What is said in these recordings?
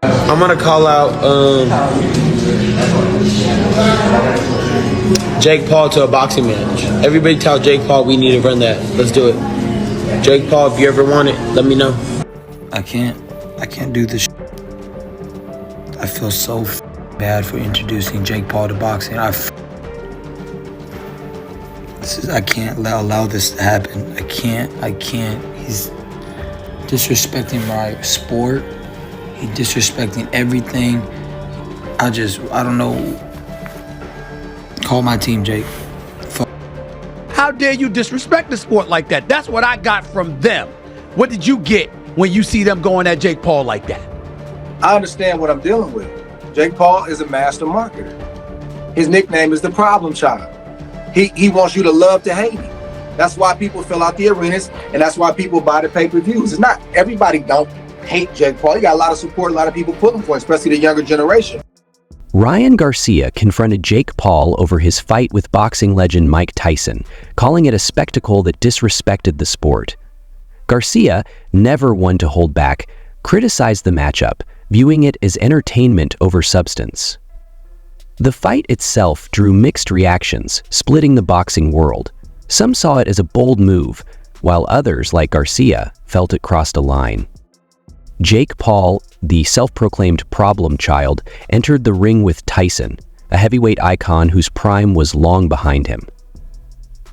I'm gonna call out Jake Paul to a boxing match. Everybody tell Jake Paul we need to run that. Let's do it. Jake Paul, if you ever want it, let me know. I can't do this. I feel so bad for introducing Jake Paul to boxing. I can't allow this to happen. I can't. He's disrespecting my sport. He's disrespecting everything. I don't know. Call my team, Jake. How dare you disrespect the sport like that? That's what I got from them. What did you get when you see them going at Jake Paul like that? I understand what I'm dealing with. Jake Paul is a master marketer. His nickname is the problem child. He wants you to love to hate him. That's why people fill out the arenas, and that's why people buy the pay-per-views. It's not everybody don't hate Jake Paul. He got a lot of support, a lot of people pulling for him, especially the younger generation. Ryan Garcia confronted Jake Paul over his fight with boxing legend Mike Tyson, calling it a spectacle that disrespected the sport. Garcia, never one to hold back, criticized the matchup, viewing it as entertainment over substance. The fight itself drew mixed reactions, splitting the boxing world. Some saw it as a bold move, while others, like Garcia, felt it crossed a line. Jake Paul, the self-proclaimed problem child, entered the ring with Tyson, a heavyweight icon whose prime was long behind him.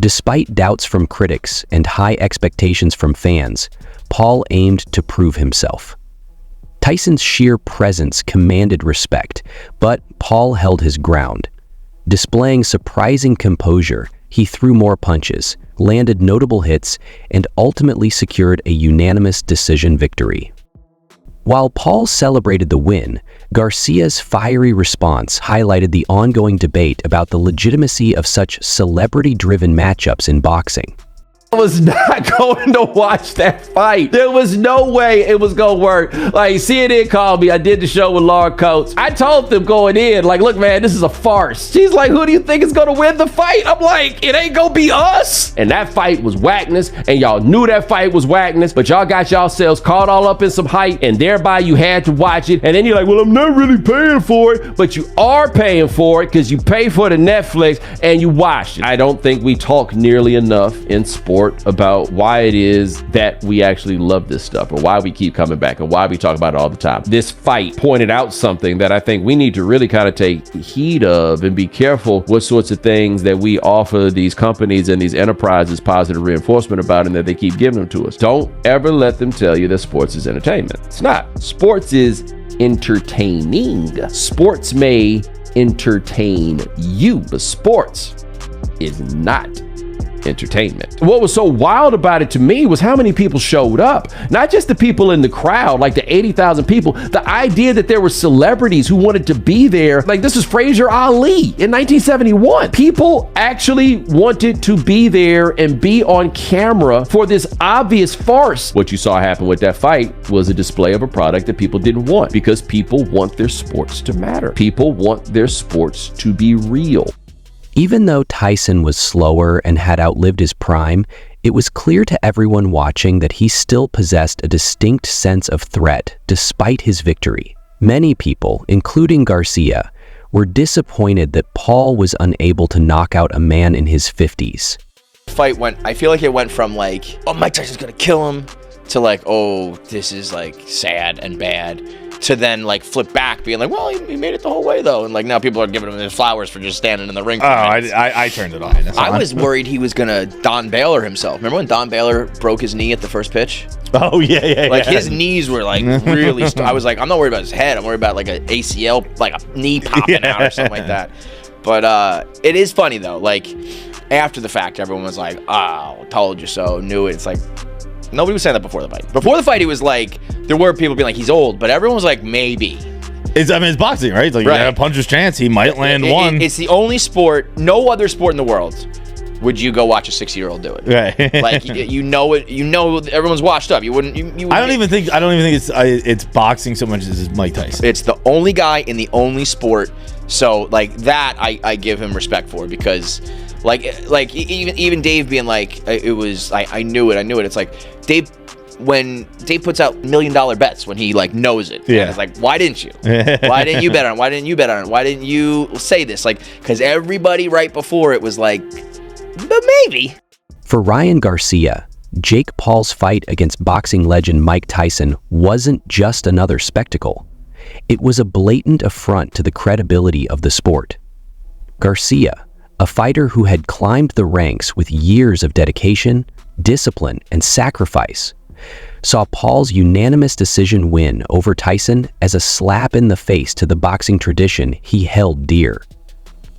Despite doubts from critics and high expectations from fans, Paul aimed to prove himself. Tyson's sheer presence commanded respect, but Paul held his ground. Displaying surprising composure, he threw more punches, landed notable hits, and ultimately secured a unanimous decision victory. While Paul celebrated the win, Garcia's fiery response highlighted the ongoing debate about the legitimacy of such celebrity-driven matchups in boxing. I was not going to watch that fight. There was no way it was going to work. Like, CNN called me. I did the show with Laura Coates. I told them going in, like, look, man, this is a farce. She's like, who do you think is going to win the fight? I'm like, it ain't going to be us. And that fight was whackness, and y'all knew that fight was whackness, but y'all got yourselves caught all up in some hype, and thereby you had to watch it. And then you're like, well, I'm not really paying for it, but you are paying for it because you pay for the Netflix and you watched it. I don't think we talk nearly enough in sports about why it is that we actually love this stuff, or why we keep coming back, and why we talk about it all the time. This fight pointed out something that I think we need to really kind of take heed of and be careful what sorts of things that we offer these companies and these enterprises positive reinforcement about, and that they keep giving them to us. Don't ever let them tell you that sports is entertainment. It's not. Sports is entertaining. Sports may entertain you, but sports is not entertainment. What was so wild about it to me was how many people showed up. Not just the people in the crowd, like the 80,000 people. The idea that there were celebrities who wanted to be there. Like, this is Fraser Ali in 1971. People actually wanted to be there and be on camera for this obvious farce. What you saw happen with that fight was a display of a product that people didn't want, because people want their sports to matter. People want their sports to be real. Even though Tyson was slower and had outlived his prime, it was clear to everyone watching that he still possessed a distinct sense of threat despite his victory. Many people, including Garcia, were disappointed that Paul was unable to knock out a man in his 50s. I feel like it went from like, oh, Mike Tyson's gonna kill him, to like, oh, this is like sad and bad, to then like flip back being like, well, he made it the whole way though, and like now people are giving him his flowers for just standing in the ring. I turned it on. I was worried he was gonna Don Baylor himself. Remember when Don Baylor broke his knee at the first pitch? Oh yeah. Like his knees were like really I was like, I'm not worried about his head, I'm worried about like an ACL, like a knee popping out or something like that. But it is funny though, like after the fact everyone was like, oh, told you so, knew it. It's like, nobody was saying that before the fight. Before the fight, he was like, there were people being like, he's old, but everyone was like, maybe. It's boxing, right? It's like, right. You got a puncher's chance. He might land one. It's the only sport, no other sport in the world would you go watch a 60-year-old do it. Right. Like, you know it. You know everyone's washed up. You wouldn't. I don't even think it's boxing so much as it's Mike Tyson. It's the only guy in the only sport. So like that, I give him respect for, because like even Dave being like, it was, I knew it. It's like Dave when Dave puts out $1 million bets when he like knows it. Yeah. And it's like, why didn't you? Why didn't you bet on it? Why didn't you bet on it? Why didn't you say this? Like, because everybody right before it was like, but maybe. For Ryan Garcia, Jake Paul's fight against boxing legend Mike Tyson wasn't just another spectacle. It was a blatant affront to the credibility of the sport. Garcia, a fighter who had climbed the ranks with years of dedication, discipline, and sacrifice, saw Paul's unanimous decision win over Tyson as a slap in the face to the boxing tradition he held dear.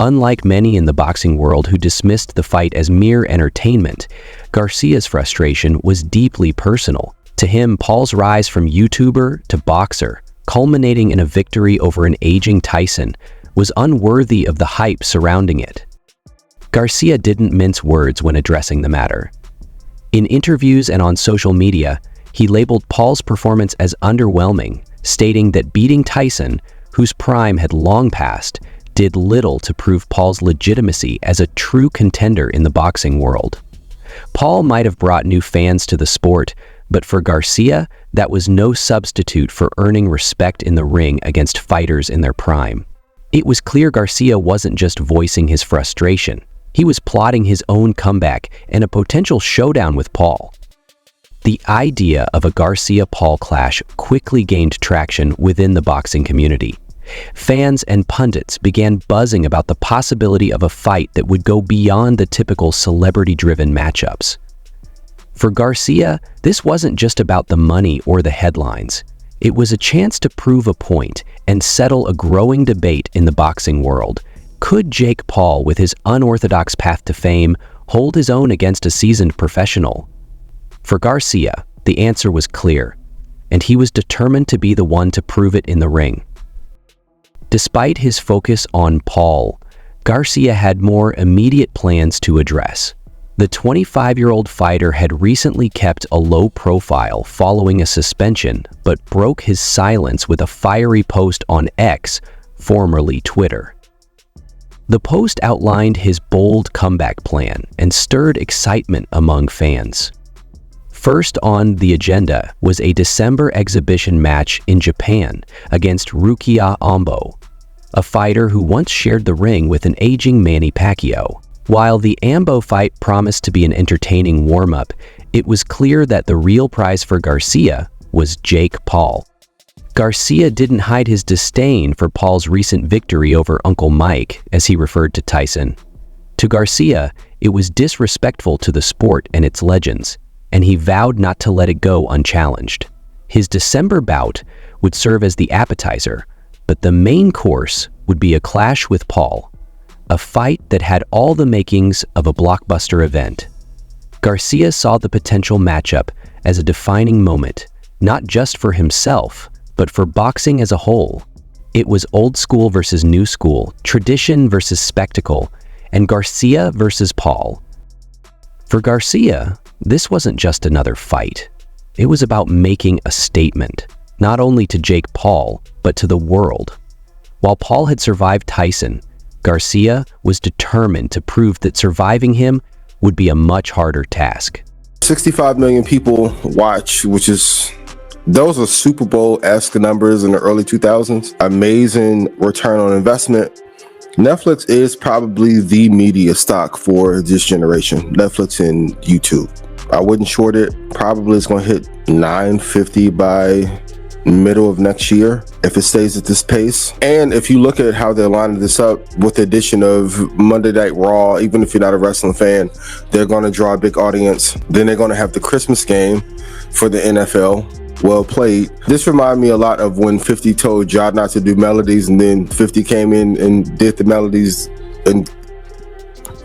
Unlike many in the boxing world who dismissed the fight as mere entertainment, Garcia's frustration was deeply personal. To him, Paul's rise from YouTuber to boxer, culminating in a victory over an aging Tyson, was unworthy of the hype surrounding it. Garcia didn't mince words when addressing the matter. In interviews and on social media, he labeled Paul's performance as underwhelming, stating that beating Tyson, whose prime had long passed, did little to prove Paul's legitimacy as a true contender in the boxing world. Paul might have brought new fans to the sport, but for Garcia, that was no substitute for earning respect in the ring against fighters in their prime. It was clear Garcia wasn't just voicing his frustration. He was plotting his own comeback and a potential showdown with Paul. The idea of a Garcia-Paul clash quickly gained traction within the boxing community. Fans and pundits began buzzing about the possibility of a fight that would go beyond the typical celebrity-driven matchups. For Garcia, this wasn't just about the money or the headlines. It was a chance to prove a point and settle a growing debate in the boxing world. Could Jake Paul, with his unorthodox path to fame, hold his own against a seasoned professional? For Garcia, the answer was clear, and he was determined to be the one to prove it in the ring. Despite his focus on Paul, Garcia had more immediate plans to address. The 25-year-old fighter had recently kept a low profile following a suspension, but broke his silence with a fiery post on X, formerly Twitter. The post outlined his bold comeback plan and stirred excitement among fans. First on the agenda was a December exhibition match in Japan against Rukia Ambo, a fighter who once shared the ring with an aging Manny Pacquiao. While the Ambo fight promised to be an entertaining warm-up, it was clear that the real prize for Garcia was Jake Paul. Garcia didn't hide his disdain for Paul's recent victory over Uncle Mike, as he referred to Tyson. To Garcia, it was disrespectful to the sport and its legends, and he vowed not to let it go unchallenged. His December bout would serve as the appetizer, but the main course would be a clash with Paul, a fight that had all the makings of a blockbuster event. Garcia saw the potential matchup as a defining moment, not just for himself, but for boxing as a whole. It was old school versus new school, tradition versus spectacle, and Garcia versus Paul. For Garcia, this wasn't just another fight. It was about making a statement, not only to Jake Paul, but to the world. While Paul had survived Tyson, Garcia was determined to prove that surviving him would be a much harder task. 65 million people watch, those are Super Bowl-esque numbers in the early 2000s. Amazing return on investment. Netflix is probably the media stock for this generation. Netflix and YouTube. I wouldn't short it. Probably it's going to hit $9.50 by middle of next year if it stays at this pace. And if you look at how they're lining this up with the addition of Monday Night Raw, even if you're not a wrestling fan, they're going to draw a big audience. Then they're going to have the Christmas game for the NFL. Well played. This reminded me a lot of when 50 told Jod not to do melodies, and then 50 came in and did the melodies and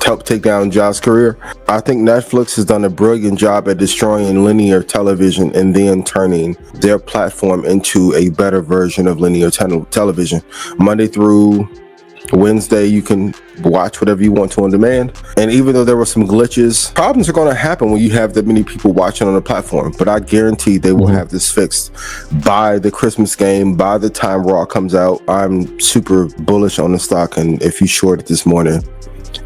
helped take down Jod's career. I think Netflix has done a brilliant job at destroying linear television and then turning their platform into a better version of linear television. Monday through Wednesday, you can watch whatever you want to on demand. And even though there were some glitches, problems are going to happen when you have that many people watching on the platform. But I guarantee they will have this fixed by the Christmas game, by the time Raw comes out. I'm super bullish on the stock. And if you short it this morning,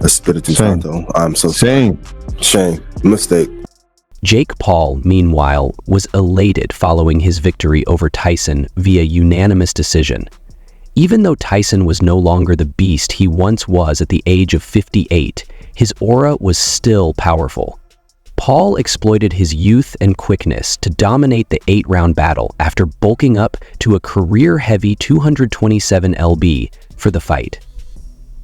I spit it to Santo. I'm so sorry. Shame. Mistake. Jake Paul, meanwhile, was elated following his victory over Tyson via unanimous decision. Even though Tyson was no longer the beast he once was at the age of 58, his aura was still powerful. Paul exploited his youth and quickness to dominate the 8-round battle after bulking up to a career-heavy 227 lb for the fight.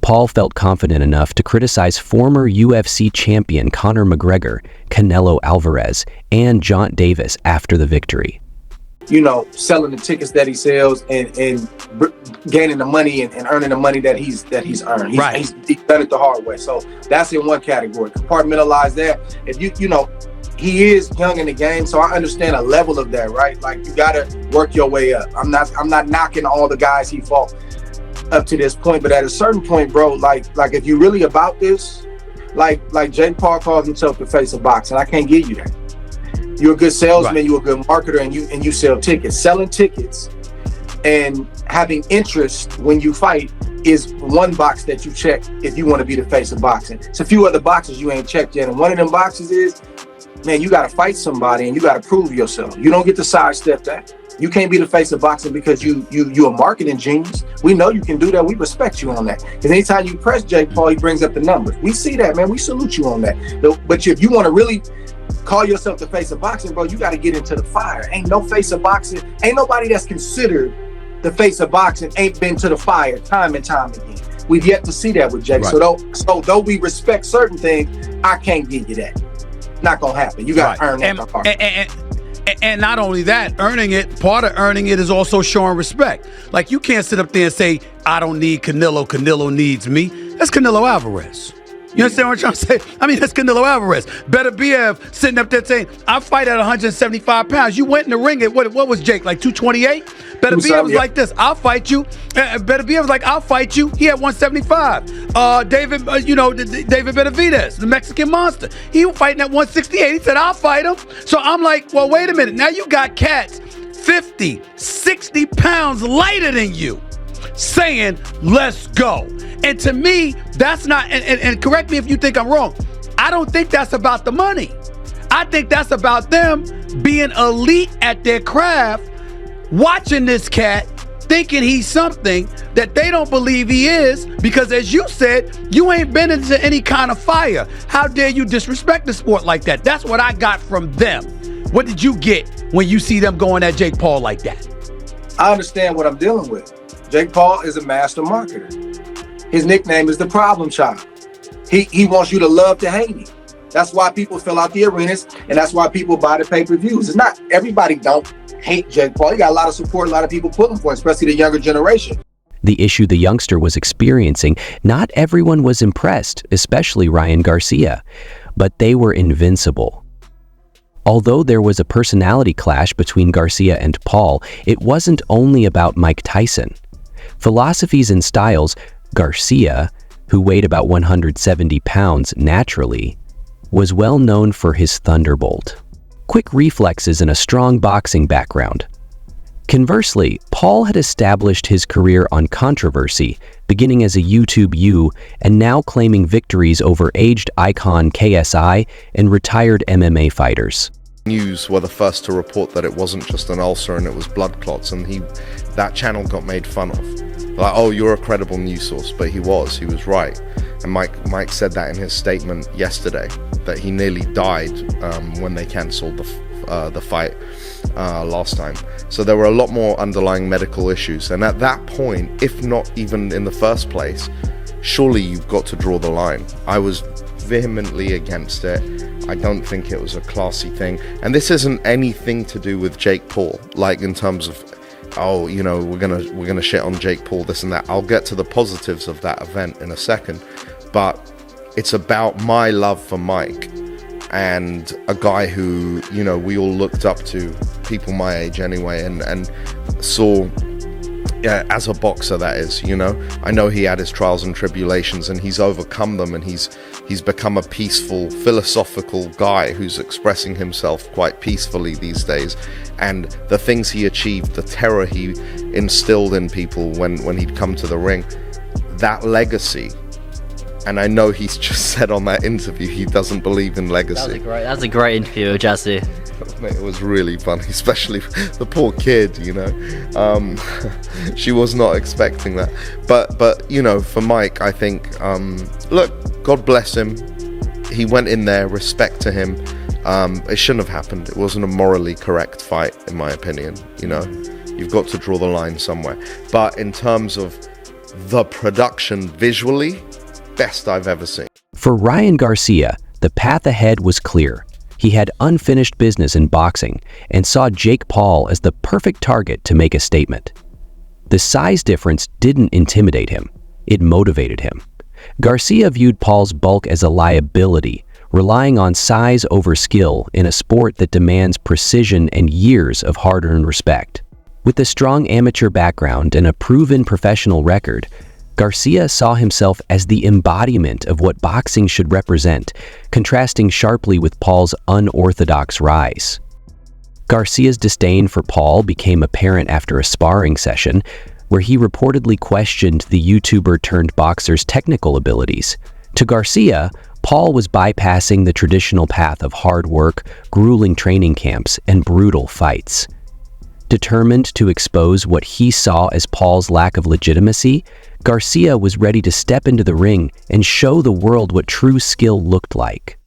Paul felt confident enough to criticize former UFC champion Conor McGregor, Canelo Alvarez, and John Davis after the victory. You know, selling the tickets that he sells and gaining the money and earning the money that he's earned. He's done it the hard way. So that's in one category. Compartmentalize that. If you know, he is young in the game, so I understand a level of that, right? Like, you gotta work your way up. I'm not knocking all the guys he fought up to this point, but at a certain point, bro, like if you're really about this, like Jake Paul calls himself the face of boxing, I can't give you that. You're a good salesman, right. You're a good marketer, and you sell tickets. Selling tickets and having interest when you fight is one box that you check if you want to be the face of boxing. It's a few other boxes you ain't checked yet, and one of them boxes is, man, you got to fight somebody and you got to prove yourself. You don't get to sidestep that. You can't be the face of boxing because you're a marketing genius. We know you can do that. We respect you on that. Because anytime you press Jake Paul, he brings up the numbers. We see that, man. We salute you on that. But if you want to really call yourself the face of boxing, bro, you got to get into the fire. Ain't no face of boxing. Ain't nobody that's considered the face of boxing ain't been to the fire time and time again. We've yet to see that with Jake. Right. So though we respect certain things, I can't give you that. Not gonna happen. You got to earn that. And not only that, earning it, part of earning it is also showing respect. Like, you can't sit up there and say, I don't need Canelo, Canelo needs me. That's Canelo Alvarez. You understand what I'm trying to say? I mean, that's Canelo Alvarez. Beterbiev sitting up there saying, I fight at 175 pounds. You went in the ring at, what was Jake, like 228? Beterbiev was like this, I'll fight you. Beterbiev was like, I'll fight you. He had 175. David Benavidez, the Mexican monster, he was fighting at 168. He said, I'll fight him. So I'm like, well, wait a minute. Now you got cats 50, 60 pounds lighter than you saying, let's go. And to me, that's not, and correct me if you think I'm wrong, I don't think that's about the money. I think that's about them being elite at their craft, watching this cat, thinking he's something that they don't believe he is, because as you said, you ain't been into any kind of fire. How dare you disrespect the sport like that? That's what I got from them. What did you get when you see them going at Jake Paul like that? I understand what I'm dealing with. Jake Paul is a master marketer. His nickname is the problem child. He wants you to love to hate him. That's why people fill out the arenas, and that's why people buy the pay-per-views. It's not everybody don't hate Jake Paul. He got a lot of support, a lot of people pulling for him, especially the younger generation. The issue the youngster was experiencing, not everyone was impressed, especially Ryan Garcia, but they were invincible. Although there was a personality clash between Garcia and Paul, it wasn't only about Mike Tyson. Philosophies and styles, Garcia, who weighed about 170 pounds naturally, was well known for his thunderbolt, quick reflexes and a strong boxing background. Conversely, Paul had established his career on controversy, beginning as a YouTube U and now claiming victories over aged icon KSI and retired MMA fighters. News were the first to report that it wasn't just an ulcer and it was blood clots, and that channel got made fun of. Like, oh, you're a credible news source, but he was right. And Mike said that in his statement yesterday, that he nearly died when they cancelled the fight last time. So there were a lot more underlying medical issues, and at that point, if not even in the first place, surely you've got to draw the line. I was vehemently against it. I don't think it was a classy thing, and this isn't anything to do with Jake Paul, like in terms of, oh, you know, we're gonna shit on Jake Paul, this and that. I'll get to the positives of that event in a second, but it's about my love for Mike, and a guy who, you know, we all looked up to, people my age anyway, and saw, yeah, as a boxer, that is, you know, I know he had his trials and tribulations, and he's overcome them, and he's become a peaceful, philosophical guy who's expressing himself quite peacefully these days. And the things he achieved, the terror he instilled in people when he'd come to the ring, that legacy And I know he's just said on that interview he doesn't believe in legacy. That's a great interview with Jesse. It was really funny, especially the poor kid, you know. She was not expecting that. But you know, for Mike, I think, look, God bless him. He went in there, respect to him. It shouldn't have happened. It wasn't a morally correct fight, in my opinion. You know, you've got to draw the line somewhere. But in terms of the production visually, best I've ever seen. For Ryan Garcia, the path ahead was clear. He had unfinished business in boxing and saw Jake Paul as the perfect target to make a statement. The size difference didn't intimidate him. It motivated him. Garcia viewed Paul's bulk as a liability, relying on size over skill in a sport that demands precision and years of hard-earned respect. With a strong amateur background and a proven professional record, Garcia saw himself as the embodiment of what boxing should represent, contrasting sharply with Paul's unorthodox rise. Garcia's disdain for Paul became apparent after a sparring session, where he reportedly questioned the YouTuber-turned-boxer's technical abilities. To Garcia, Paul was bypassing the traditional path of hard work, grueling training camps, and brutal fights. Determined to expose what he saw as Paul's lack of legitimacy, Garcia was ready to step into the ring and show the world what true skill looked like.